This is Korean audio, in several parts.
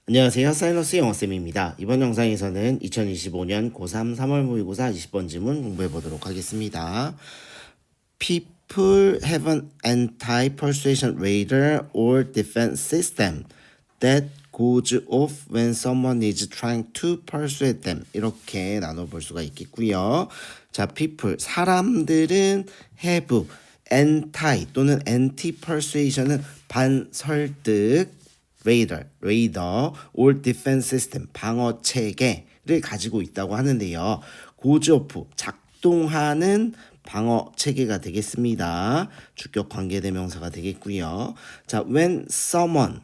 안녕하세요. 사이러스 영어쌤입니다. 이번 영상에서는 2025년 고3 3월 모의고사 20번 지문 공부해 보도록 하겠습니다. People have an anti-persuasion radar or defense system that goes off when someone is trying to persuade them. 이렇게 나눠볼 수가 있겠고요. 자, people, 사람들은 have, anti 또는 anti-persuasion은 반설득, 레이더, or defense system, 방어 체계를 가지고 있다고 하는데요. 고즈오프, 작동하는 방어 체계가 되겠습니다. 주격 관계대명사가 되겠고요. 자, when someone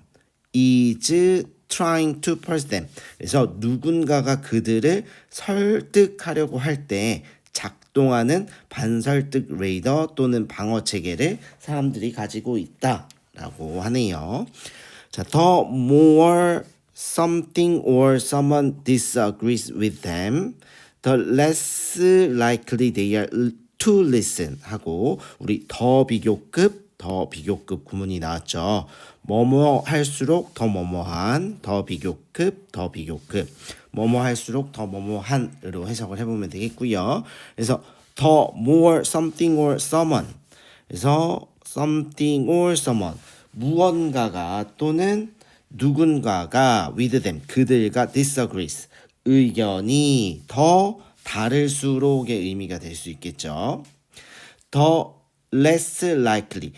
is trying to persuade them. 그래서 누군가가 그들을 설득하려고 할 때 작동하는 반설득 레이더 또는 방어 체계를 사람들이 가지고 있다라고 하네요. 자, the more something or someone disagrees with them, the less likely they are to listen 하고 우리 더 비교급 구문이 나왔죠. 뭐뭐 할수록 더 뭐뭐한, 더 비교급, 뭐뭐 할수록 더 뭐뭐한으로 해석을 해보면 되겠고요. 그래서 the more something or someone, 그래서 something or someone, 무언가가 또는 누군가가 with them, 그들과 disagrees, 의견이 더 다를수록의 의미가 될 수 있겠죠. 더 less likely,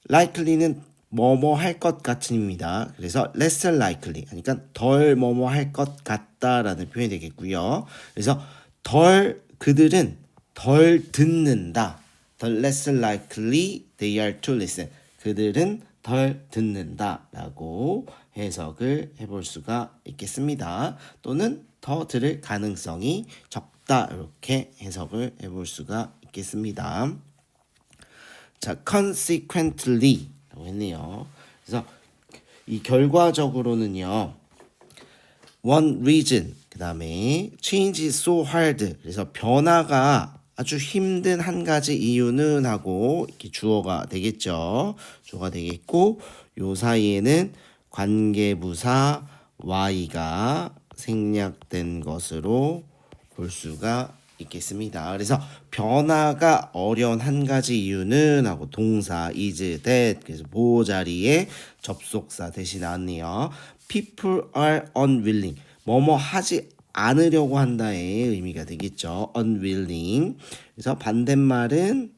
likely는 뭐뭐 할 것 같은입니다. 그래서 less likely, 그러니까 덜 뭐뭐 할 것 같다라는 표현이 되겠고요. 그래서 그들은 덜 듣는다. The less likely they are to listen. 그들은 덜 듣는다라고 해석을 해볼 수가 있겠습니다. 또는 더 들을 가능성이 적다, 이렇게 해석을 해볼 수가 있겠습니다. 자, consequently 라고 했네요. 그래서 이 결과적으로는요, one reason, 그 다음에 change is so hard, 그래서 변화가 아주 힘든 한 가지 이유는 하고 이렇게 주어가 되겠죠. 주어가 되겠고, 요 사이에는 관계부사 y가 생략된 것으로 볼 수가 있겠습니다. 그래서 변화가 어려운 한 가지 이유는 하고 동사 is that, 그래서 보호 자리에 접속사 대신 나왔네요. People are unwilling, 뭐뭐 하지 않으려고 한다의 의미가 되겠죠. unwilling. 그래서 반대말은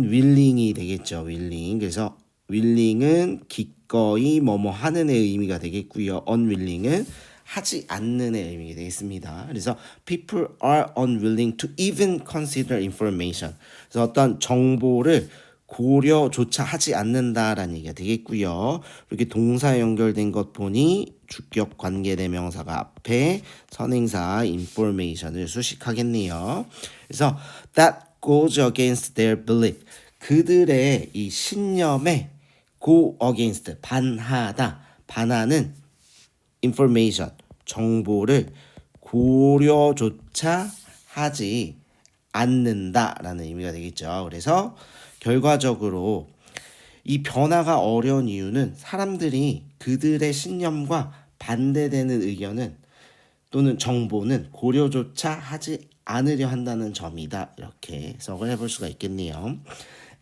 willing이 되겠죠. willing. 그래서 willing은 기꺼이 뭐뭐 하는의 의미가 되겠고요. unwilling은 하지 않는의 의미가 되겠습니다. 그래서 people are unwilling to even consider information. 그래서 어떤 정보를 고려조차 하지 않는다라는 얘기가 되겠고요. 이렇게 동사에 연결된 것 보니 주격 관계대명사가 앞에 선행사 information을 수식하겠네요. 그래서 that goes against their belief. 그들의 이 신념에 go against, 반하다, 반하는 information, 정보를 고려조차 하지 않는다라는 의미가 되겠죠. 그래서 결과적으로 이 변화가 어려운 이유는 사람들이 그들의 신념과 반대되는 의견은 또는 정보는 고려조차 하지 않으려 한다는 점이다. 이렇게 해석을 해볼 수가 있겠네요.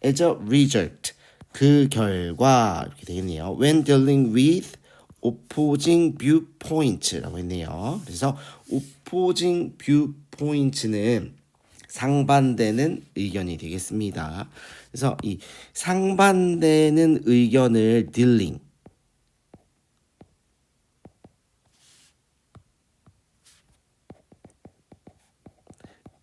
As a result, 그 결과 이렇게 되겠네요. When dealing with opposing viewpoints라고 했네요. 그래서 opposing viewpoints는 상반되는 의견이 되겠습니다. 그래서 이 상반되는 의견을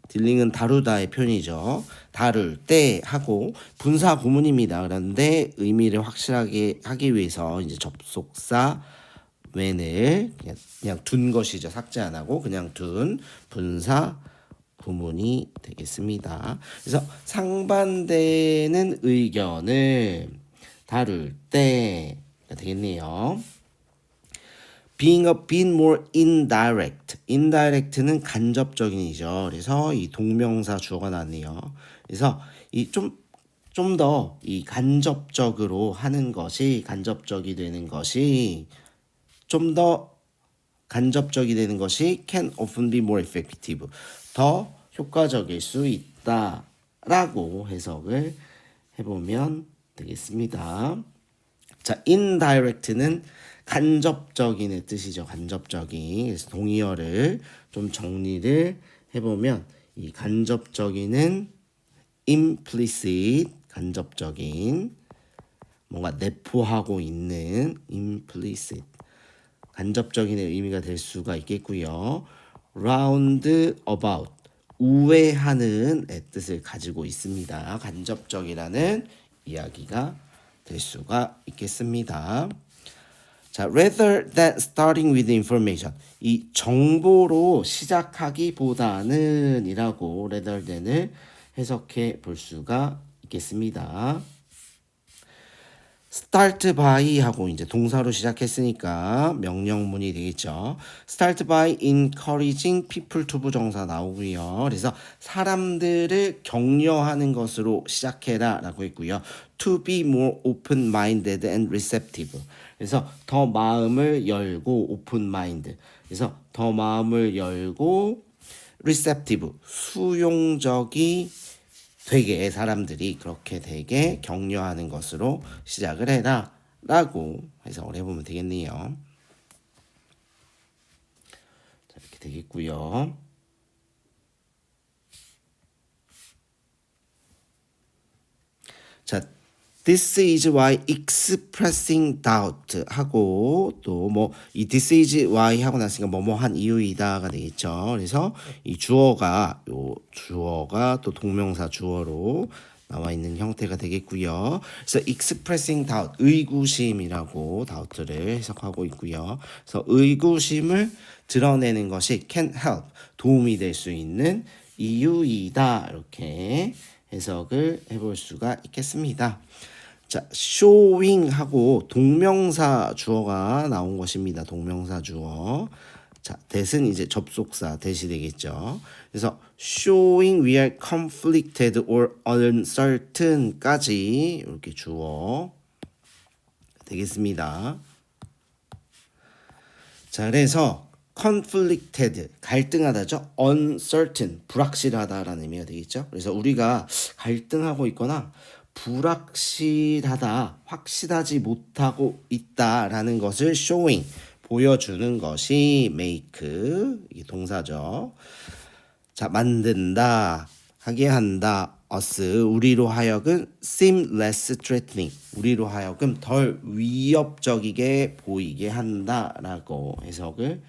딜링은 다루다의 표현이죠. 다룰 때 하고 분사 구문입니다. 그런데 의미를 확실하게 하기 위해서 이제 접속사 when을 그냥 둔 것이죠. 삭제 안 하고 그냥 둔 분사 구문이 되겠습니다. 그래서 상반되는 의견을 다룰 때가 되겠네요. being a bit more indirect. indirect는 간접적인이죠. 그래서 이 동명사 주어가 나왔네요. 그래서 이 좀 좀 더 이 간접적으로 하는 것이 간접적이 되는 것이 좀 더 간접적이 되는 것이 can often be more effective. 더 효과적일 수 있다라고 해석을 해보면 되겠습니다. 자, indirect는 간접적인의 뜻이죠. 간접적인. 그래서 동의어를 좀 정리를 해보면 이 간접적인은 implicit, 간접적인, 뭔가 내포하고 있는 implicit, 간접적인의 의미가 될 수가 있겠고요. roundabout, 우회하는 뜻을 가지고 있습니다. 간접적이라는 이야기가 될 수가 있겠습니다. 자, rather than starting with information. 이 정보로 시작하기보다는 이라고 rather than을 해석해 볼 수가 있겠습니다. start by 하고 이제 동사로 시작했으니까 명령문이 되겠죠. start by encouraging people to 부정사 나오고요. 그래서 사람들을 격려하는 것으로 시작해라 라고 했고요. to be more open-minded and receptive. 그래서 더 마음을 열고 open-mind. 그래서 더 마음을 열고 receptive, 수용적이 되게 사람들이 그렇게 되게 격려하는 것으로 시작을 해라 라고 해석을 해보면 되겠네요. 자, 이렇게 되겠고요. 자, this is why expressing doubt 하고 또 뭐 이 this is why 하고 났으니까 뭐뭐 한 이유이다가 되겠죠. 그래서 이 주어가 또 동명사 주어로 나와 있는 형태가 되겠고요. 그래서 expressing doubt, 의구심이라고 doubt를 해석하고 있고요. 그래서 의구심을 드러내는 것이 can help, 도움이 될 수 있는 이유이다 이렇게 해석을 해볼 수가 있겠습니다. 자, showing 하고 동명사 주어가 나온 것입니다. 동명사 주어. 자, that은 이제 접속사 that이 되겠죠. 그래서 showing we are conflicted or uncertain까지 이렇게 주어 되겠습니다. 자, 그래서 conflicted, 갈등하다죠. uncertain, 불확실하다라는 의미가 되겠죠. 그래서 우리가 갈등하고 있거나 불확실하다, 확실하지 못하고 있다라는 것을 showing, 보여주는 것이 make, 이게 동사죠. 자, 만든다, 하게 한다, us, 우리로 하여금 seem less threatening, 우리로 하여금 덜 위협적이게 보이게 한다라고 해석을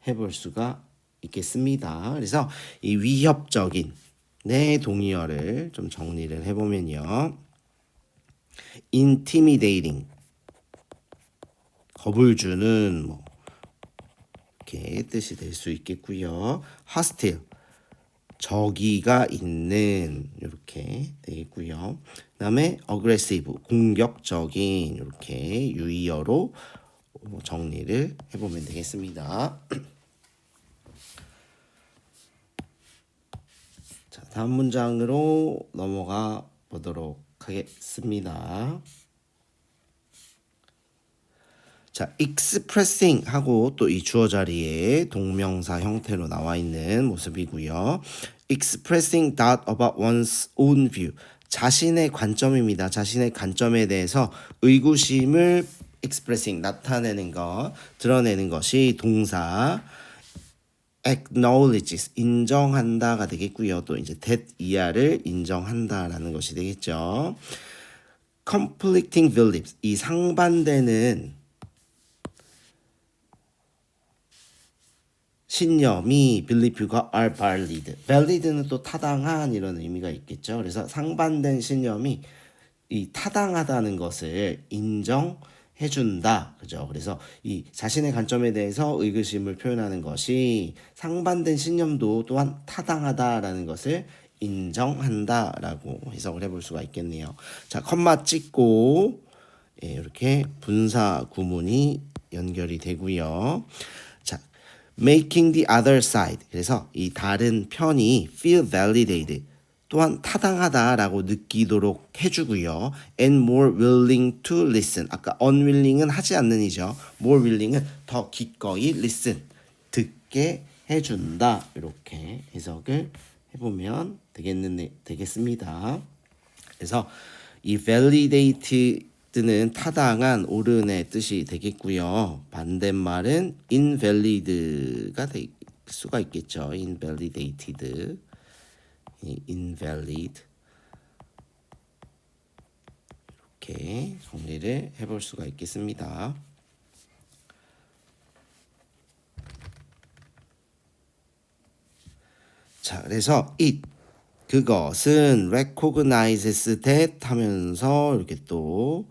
해볼 수가 있겠습니다. 그래서 이 위협적인 네 동의어를 좀 정리를 해보면요. intimidating, 겁을 주는 뭐 이렇게 뜻이 될 수 있겠고요. hostile, 적이가 있는 이렇게 되겠고요. 그다음에 aggressive, 공격적인 이렇게 유의어로 정리를 해보면 되겠습니다. 자, 다음 문장으로 넘어가 보도록 하겠습니다. 자, expressing 하고 또 이 주어 자리에 동명사 형태로 나와 있는 모습이고요. expressing that about one's own view, 자신의 관점입니다. 자신의 관점에 대해서 의구심을 expressing, 나타내는 것, 드러내는 것이 동사 acknowledges, 인정한다가 되겠고요. 또 이제 that 이하를 인정한다라는 것이 되겠죠. conflicting beliefs, 이 상반되는 신념이 belief가 are valid. valid는 또 타당한 이런 의미가 있겠죠. 그래서 상반된 신념이 이 타당하다는 것을 인정해준다. 그죠? 그래서 이 자신의 관점에 대해서 의구심을 표현하는 것이 상반된 신념도 또한 타당하다라는 것을 인정한다라고 해석을 해볼 수가 있겠네요. 자, 컴마 찍고 이렇게 분사 구문이 연결이 되고요. 자, making the other side, 그래서 이 다른 편이 feel validated, 또한 타당하다라고 느끼도록 해주고요. and more willing to listen. 아까 unwilling은 하지 않는이죠. more willing은 더 기꺼이 listen. 듣게 해준다. 이렇게 해석을 해보면 되겠습니다. 그래서 이 validated는 타당한, 옳은의 뜻이 되겠고요. 반대말은 invalid가 될 수가 있겠죠. invalidated, invalid. 이렇게 정리를 해볼 수가 있겠습니다. 자, 그래서 it, 그것은 recognizes that 하면서 이렇게 또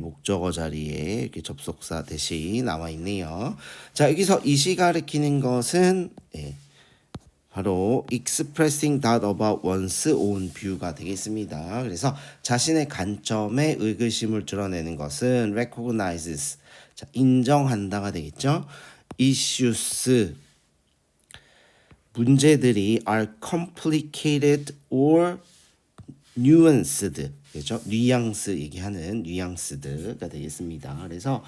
목적어 자리에 이렇게 접속사 대신 나와 있네요. 자, 여기서 이시 가리키는 것은 바로 expressing that about one's own view가 되겠습니다. 그래서 자신의 관점에 의구심을 드러내는 것은 recognizes, 자, 인정한다가 되겠죠. issues, 문제들이 are complicated or nuanced, 그렇죠? 뉘앙스 얘기하는 뉘앙스드가 되겠습니다. 그래서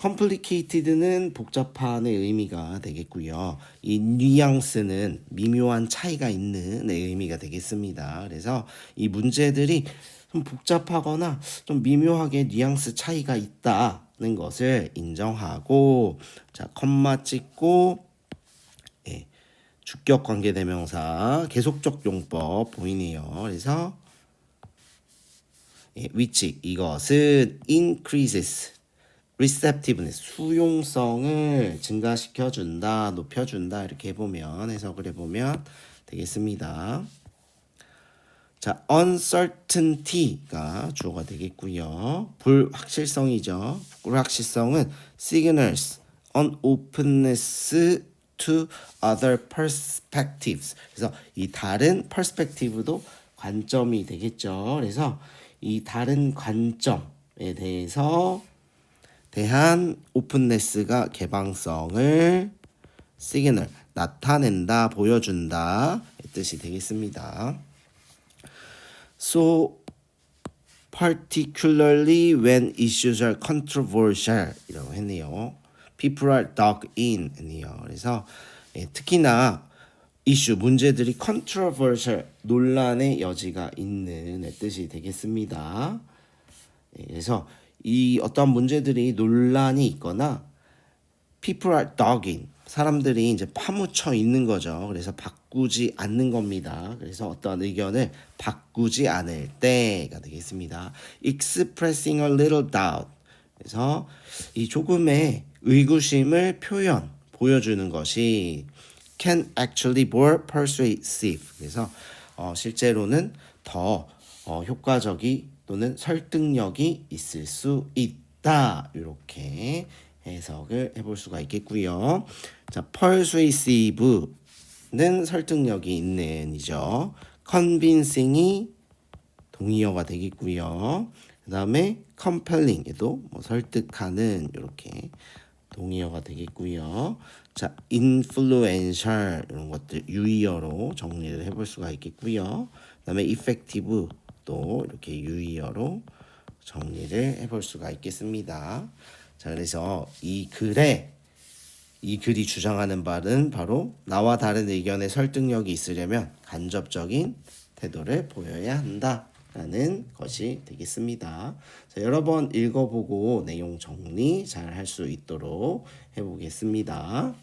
complicated는 복잡한의 의미가 되겠고요. 이 뉘앙스는 미묘한 차이가 있는 의미가 되겠습니다. 그래서 이 문제들이 좀 복잡하거나 좀 미묘하게 뉘앙스 차이가 있다는 것을 인정하고, 자, 컴마 찍고 주격 관계대명사 계속적 용법 보이네요. 그래서 which, 이것은 increases receptiveness, 수용성을 증가시켜준다, 높여준다, 이렇게 해보면, 해석을 해보면 되겠습니다. 자, uncertainty가 주어가 되겠고요. 불확실성이죠. 불확실성은 signals unopenness to other perspectives. 그래서 이 다른 perspective도 관점이 되겠죠. 그래서 이 다른 관점에 대한 openness가 개방성을 signal, 나타낸다, 보여준다 뜻이 되겠습니다. So particularly when issues are controversial 이라고 했네요. People are dug in 했네요. 그래서 특히나 이슈, 문제들이 controversial, 논란의 여지가 있는 뜻이 되겠습니다. 그래서 이 어떤 문제들이 논란이 있거나 people are dug in, 사람들이 이제 파묻혀 있는 거죠. 그래서 바꾸지 않는 겁니다. 그래서 어떤 의견을 바꾸지 않을 때가 되겠습니다. expressing a little doubt, 그래서 이 조금의 의구심을 보여주는 것이 can actually more persuasive, 그래서 실제로는 더 효과적이 또는 설득력이 있을 수 있다, 이렇게 해석을 해볼 수가 있겠고요. 자, persuasive는 설득력이 있는 이죠. convincing이 동의어가 되겠고요. 그 다음에 compelling에도 설득하는, 이렇게 동의어가 되겠고요. 자, influential 이런 것들 유의어로 정리를 해볼 수가 있겠고요. 그 다음에 effective 또 이렇게 유의어로 정리를 해볼 수가 있겠습니다. 자, 그래서 이 글이 주장하는 바는 바로 나와 다른 의견에 설득력이 있으려면 간접적인 태도를 보여야 한다라는 것이 되겠습니다. 자, 여러 번 읽어보고 내용 정리 잘 할 수 있도록 해보겠습니다.